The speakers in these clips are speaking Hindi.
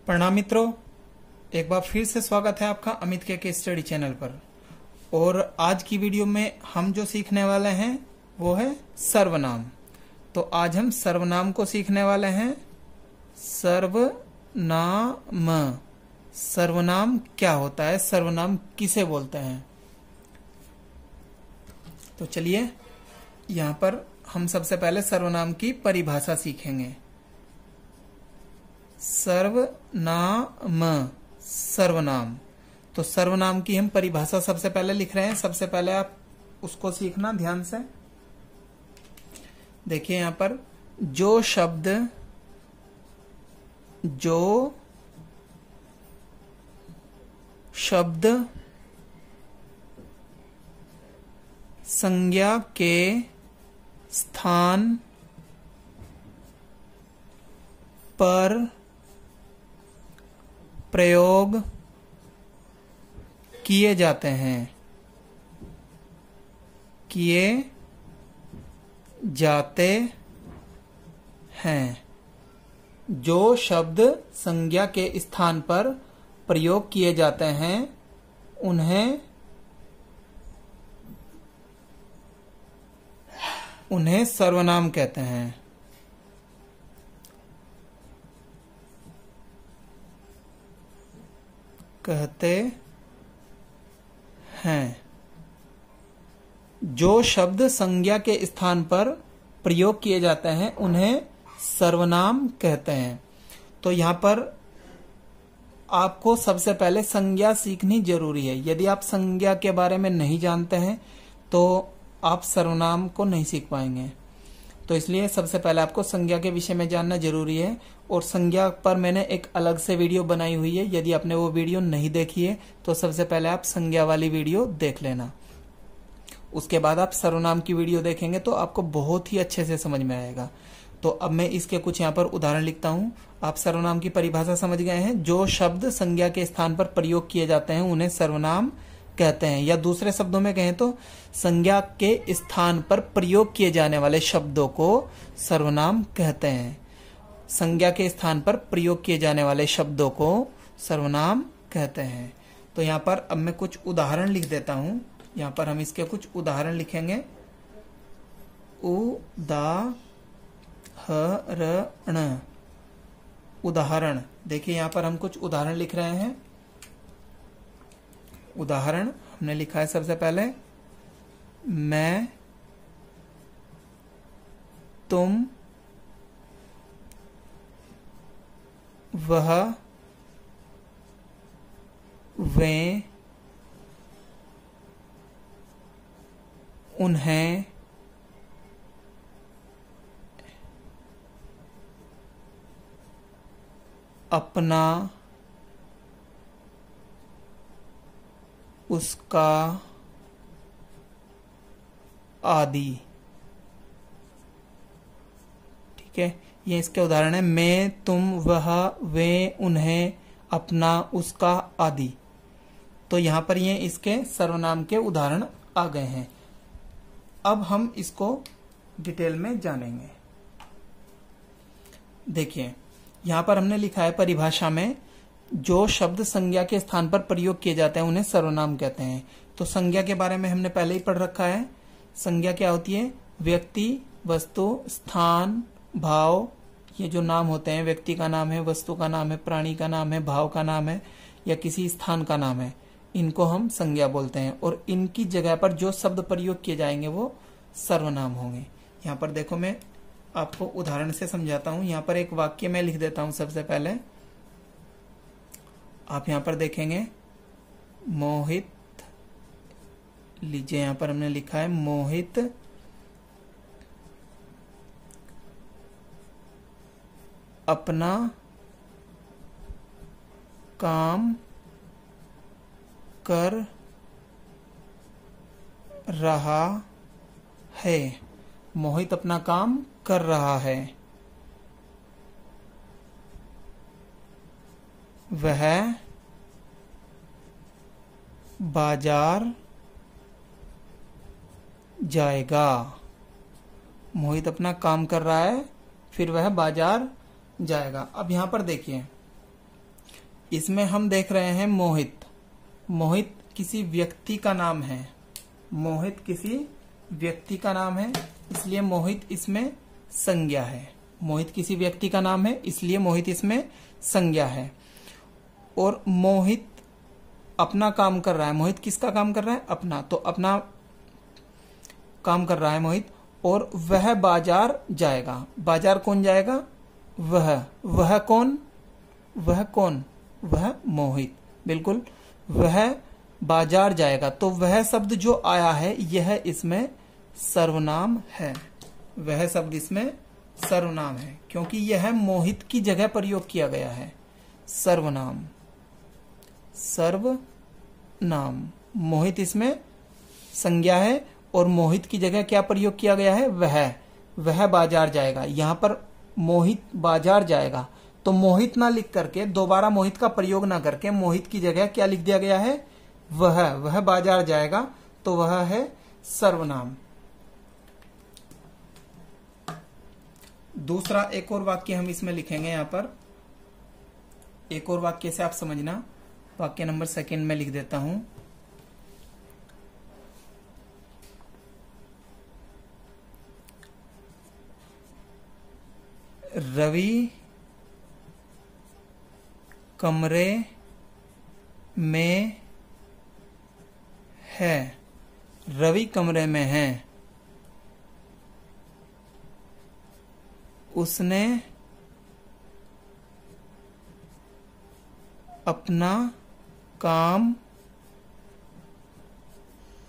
प्रणाम मित्रों, एक बार फिर से स्वागत है आपका अमित के स्टडी चैनल पर। और आज की वीडियो में हम जो सीखने वाले हैं वो है सर्वनाम। तो आज हम सर्वनाम को सीखने वाले हैं। सर्वनाम, सर्वनाम क्या होता है, सर्वनाम किसे बोलते हैं। तो चलिए यहाँ पर हम सबसे पहले सर्वनाम की परिभाषा सीखेंगे। सर्वनाम, सर्वनाम। तो सर्वनाम की हम परिभाषा सबसे पहले लिख रहे हैं। सबसे पहले आप उसको सीखना ध्यान से। देखिए यहां पर जो शब्द संज्ञा के स्थान पर प्रयोग किए जाते हैं, जो शब्द संज्ञा के स्थान पर प्रयोग किए जाते हैं उन्हें सर्वनाम कहते हैं। जो शब्द संज्ञा के स्थान पर प्रयोग किए जाते हैं उन्हें सर्वनाम कहते हैं। तो यहां पर आपको सबसे पहले संज्ञा सीखनी जरूरी है। यदि आप संज्ञा के बारे में नहीं जानते हैं तो आप सर्वनाम को नहीं सीख पाएंगे। तो इसलिए सबसे पहले आपको संज्ञा के विषय में जानना जरूरी है। और संज्ञा पर मैंने एक अलग से वीडियो बनाई हुई है। यदि आपने वो वीडियो नहीं देखी है तो सबसे पहले आप संज्ञा वाली वीडियो देख लेना। उसके बाद आप सर्वनाम की वीडियो देखेंगे तो आपको बहुत ही अच्छे से समझ में आएगा। तो अब मैं इसके कुछ यहाँ पर उदाहरण लिखता हूँ। आप सर्वनाम की परिभाषा समझ गए हैं। जो शब्द संज्ञा के स्थान पर प्रयोग किए जाते हैं उन्हें सर्वनाम कहते हैं। या दूसरे शब्दों में कहें तो संज्ञा के स्थान पर प्रयोग किए जाने वाले शब्दों को सर्वनाम कहते हैं। संज्ञा के स्थान पर प्रयोग किए जाने वाले शब्दों को सर्वनाम कहते हैं। तो यहाँ पर अब मैं कुछ उदाहरण लिख देता हूँ। यहाँ पर हम इसके कुछ उदाहरण लिखेंगे। उदाहरण देखिए यहाँ पर हम कुछ उदाहरण लिख रहे हैं। उदाहरण हमने लिखा है सबसे पहले मैं, तुम, वह, वे, उन्हें, अपना, उसका, आदि। ठीक है, ये इसके उदाहरण है। मैं, तुम, वह, वे, उन्हें, अपना, उसका, आदि। तो यहां पर ये इसके सर्वनाम के उदाहरण आ गए हैं। अब हम इसको डिटेल में जानेंगे। देखिए यहां पर हमने लिखा है परिभाषा में, जो शब्द संज्ञा के स्थान पर प्रयोग किए जाते हैं उन्हें सर्वनाम कहते हैं। तो संज्ञा के बारे में हमने पहले ही पढ़ रखा है। संज्ञा क्या होती है? व्यक्ति, वस्तु, स्थान, भाव। ये जो नाम होते हैं, व्यक्ति का नाम है, वस्तु का नाम है, प्राणी का नाम है, भाव का नाम है या किसी स्थान का नाम है, इनको हम संज्ञा बोलते हैं। और इनकी जगह पर जो शब्द प्रयोग किए जाएंगे वो सर्वनाम होंगे। यहाँ पर देखो मैं आपको उदाहरण से समझाता हूं। यहाँ पर एक वाक्य मैं लिख देता हूं सबसे पहले। आप यहाँ पर देखेंगे मोहित, लीजिए यहाँ पर हमने लिखा है मोहित अपना काम कर रहा है। मोहित अपना काम कर रहा है। वह बाजार जाएगा। मोहित अपना काम कर रहा है, फिर वह बाजार जाएगा। अब यहां पर देखिए, इसमें हम देख रहे हैं मोहित। मोहित किसी व्यक्ति का नाम है, मोहित किसी व्यक्ति का नाम है, इसलिए मोहित इसमें संज्ञा है। मोहित किसी व्यक्ति का नाम है, इसलिए मोहित इसमें संज्ञा है। और मोहित अपना काम कर रहा है। मोहित किसका काम कर रहा है? अपना। तो अपना काम कर रहा है मोहित। और वह बाजार जाएगा। बाजार कौन जाएगा? वह कौन? वह कौन? वह मोहित। बिल्कुल, वह बाजार जाएगा। तो वह शब्द जो आया है यह इसमें सर्वनाम है। वह शब्द इसमें सर्वनाम है क्योंकि यह मोहित की जगह प्रयोग किया गया है। सर्वनाम, सर्वनाम। मोहित इसमें संज्ञा है और मोहित की जगह क्या प्रयोग किया गया है? वह बाजार जाएगा। यहां पर मोहित बाजार जाएगा, तो मोहित ना लिख करके, दोबारा मोहित का प्रयोग ना करके मोहित की जगह क्या लिख दिया गया है? वह बाजार जाएगा। तो वह है सर्वनाम। दूसरा एक और वाक्य हम इसमें लिखेंगे। यहां पर एक और वाक्य से आप समझना। वाक्य नंबर 2 में लिख देता हूं। रवि कमरे में है। रवि कमरे में है। उसने अपना काम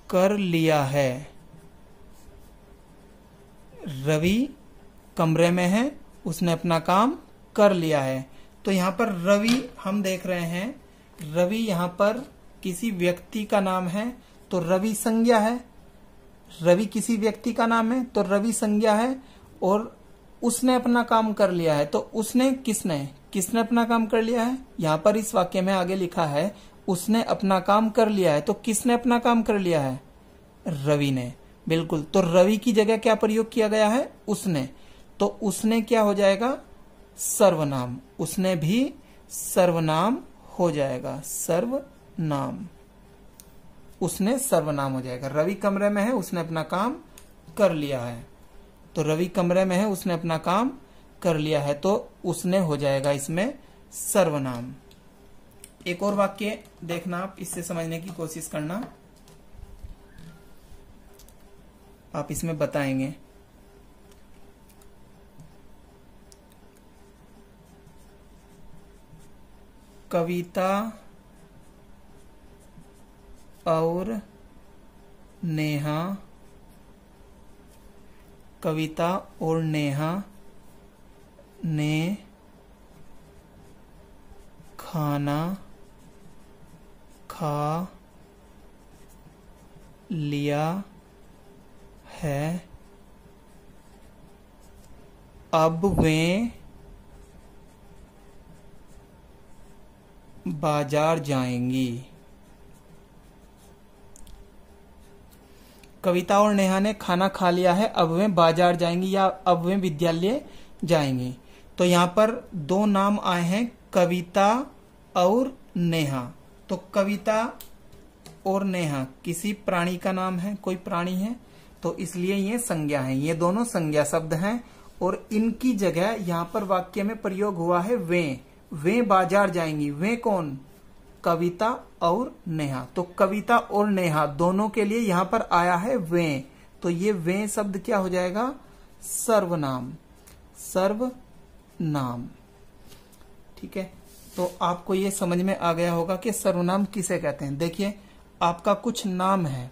कर लिया है। रवि कमरे में है, उसने अपना काम कर लिया है। तो यहां पर रवि हम देख रहे हैं, रवि यहां पर किसी व्यक्ति का नाम है, तो रवि संज्ञा है। रवि किसी व्यक्ति का नाम है तो रवि संज्ञा है। और उसने अपना काम कर लिया है, तो उसने किसने अपना काम कर लिया है? यहां पर इस वाक्य में आगे लिखा है उसने अपना काम कर लिया है। तो किसने अपना काम कर लिया है? रवि ने। बिल्कुल, तो रवि की जगह क्या प्रयोग किया गया है? उसने। तो उसने क्या हो जाएगा? सर्वनाम। उसने भी सर्वनाम हो जाएगा। सर्वनाम, उसने सर्वनाम हो जाएगा। रवि कमरे में है, उसने अपना काम कर लिया है। तो रवि कमरे में है, उसने अपना काम कर लिया है, तो उसने हो जाएगा इसमें सर्वनाम। एक और वाक्य देखना आप, इससे समझने की कोशिश करना। आप इसमें बताएंगे। कविता और नेहा, कविता और नेहा ने खाना खा लिया है। अब वे बाजार जाएंगी। कविता और नेहा ने खाना खा लिया है, अब वे बाजार जाएंगी या अब वे विद्यालय जाएंगी। तो यहाँ पर दो नाम आए हैं, कविता और नेहा। तो कविता और नेहा किसी प्राणी का नाम है, कोई प्राणी है, तो इसलिए ये संज्ञा है। ये दोनों संज्ञा शब्द हैं और इनकी जगह यहाँ पर वाक्य में प्रयोग हुआ है वे बाजार जाएंगी। वे कौन? कविता और नेहा। तो कविता और नेहा दोनों के लिए यहां पर आया है वे। तो ये वे शब्द क्या हो जाएगा? सर्वनाम। सर्वनाम। ठीक है, तो आपको ये समझ में आ गया होगा कि सर्वनाम किसे कहते हैं। देखिए, आपका कुछ नाम है,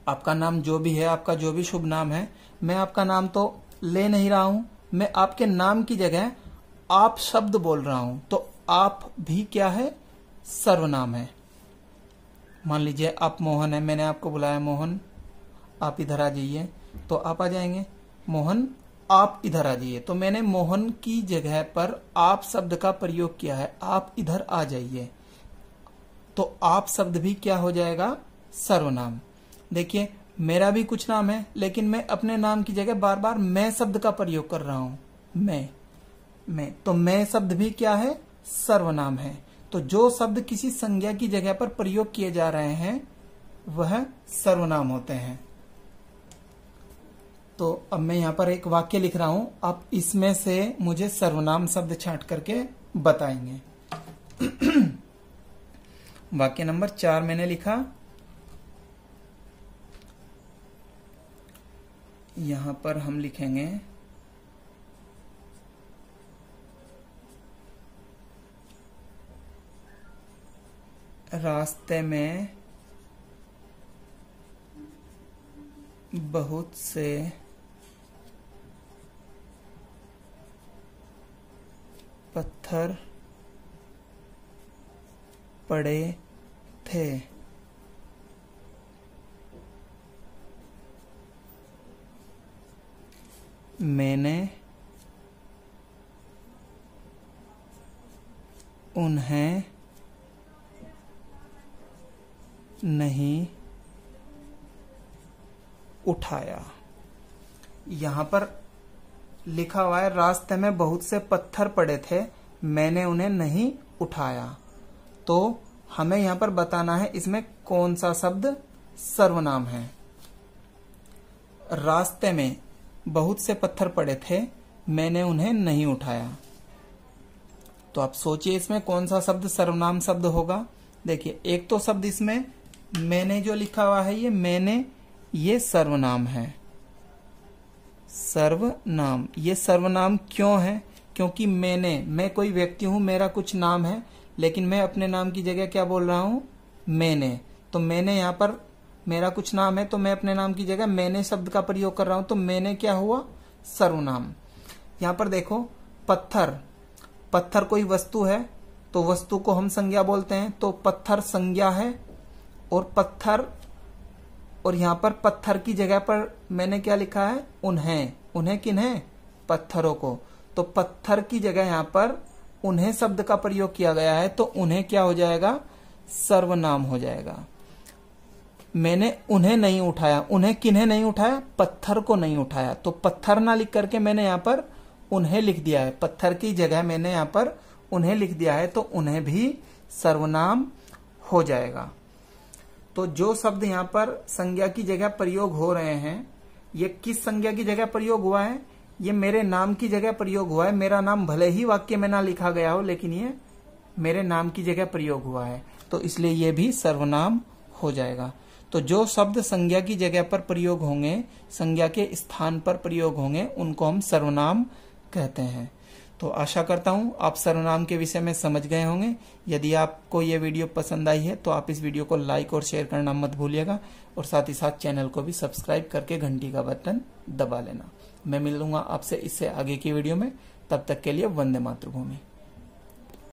आपका नाम जो भी है, आपका जो भी शुभ नाम है, मैं आपका नाम तो ले नहीं रहा हूं, मैं आपके नाम की जगह आप शब्द बोल रहा हूं। तो आप भी क्या है? सर्वनाम है। मान लीजिए आप मोहन है, मैंने आपको बुलाया मोहन, आप इधर आ जाइए, तो आप आ जाएंगे। मोहन आप इधर आ जाइए, तो मैंने मोहन की जगह पर आप शब्द का प्रयोग किया है, आप इधर आ जाइए। तो आप शब्द भी क्या हो जाएगा? सर्वनाम। देखिए, मेरा भी कुछ नाम है, लेकिन मैं अपने नाम की जगह बार बार मैं शब्द का प्रयोग कर रहा हूं। मैं तो मैं शब्द भी क्या है? सर्वनाम है। तो जो शब्द किसी संज्ञा की जगह पर प्रयोग किए जा रहे हैं वह सर्वनाम होते हैं। तो अब मैं यहां पर एक वाक्य लिख रहा हूं, आप इसमें से मुझे सर्वनाम शब्द छांट करके बताएंगे। वाक्य नंबर 4 मैंने लिखा, यहां पर हम लिखेंगे रास्ते में बहुत से पत्थर पड़े थे। मैंने उन्हें नहीं उठाया। यहां पर लिखा हुआ है रास्ते में बहुत से पत्थर पड़े थे, मैंने उन्हें नहीं उठाया। तो हमें यहां पर बताना है इसमें कौन सा शब्द सर्वनाम है। रास्ते में बहुत से पत्थर पड़े थे, मैंने उन्हें नहीं उठाया। तो आप सोचिए इसमें कौन सा शब्द सर्वनाम शब्द होगा। देखिए एक तो शब्द इसमें मैंने जो लिखा हुआ है ये मैंने, ये सर्वनाम है। सर्वनाम, ये सर्वनाम क्यों है? क्योंकि मैं कोई व्यक्ति हूं, मेरा कुछ नाम है, लेकिन मैं अपने नाम की जगह क्या बोल रहा हूं? मैंने। तो मैंने यहां पर मेरा कुछ नाम है तो मैं अपने नाम की जगह मैंने शब्द का प्रयोग कर रहा हूं, तो मैंने क्या हुआ? सर्वनाम। यहां पर देखो पत्थर, पत्थर कोई वस्तु है तो वस्तु को हम संज्ञा बोलते हैं, तो पत्थर संज्ञा है। और पत्थर, और यहां पर पत्थर की जगह पर मैंने क्या लिखा है? उन्हें। उन्हें किन्हें? पत्थरों को। तो पत्थर की जगह यहां पर उन्हें शब्द का प्रयोग किया गया है, तो उन्हें क्या हो जाएगा? सर्वनाम हो जाएगा। मैंने उन्हें नहीं उठाया, उन्हें किन्हें नहीं उठाया? पत्थर को नहीं उठाया। तो पत्थर ना लिख करके मैंने यहां पर उन्हें लिख दिया है, पत्थर की जगह मैंने यहां पर उन्हें लिख दिया है, तो उन्हें भी सर्वनाम हो जाएगा। तो जो शब्द यहां पर संज्ञा की जगह प्रयोग हो रहे हैं, ये किस संज्ञा की जगह प्रयोग हुआ है? ये मेरे नाम की जगह प्रयोग हुआ है। मेरा नाम भले ही वाक्य में ना लिखा गया हो, लेकिन ये मेरे नाम की जगह प्रयोग हुआ है, तो इसलिए ये भी सर्वनाम हो जाएगा। तो जो शब्द संज्ञा की जगह पर प्रयोग होंगे, संज्ञा के स्थान पर प्रयोग होंगे, उनको हम सर्वनाम कहते हैं। तो आशा करता हूं आप सर्वनाम के विषय में समझ गए होंगे। यदि आपको ये वीडियो पसंद आई है तो आप इस वीडियो को लाइक और शेयर करना मत भूलिएगा, और साथ ही साथ चैनल को भी सब्सक्राइब करके घंटी का बटन दबा लेना। मैं मिलूंगा आपसे इससे आगे की वीडियो में, तब तक के लिए वंदे मातृभूमि।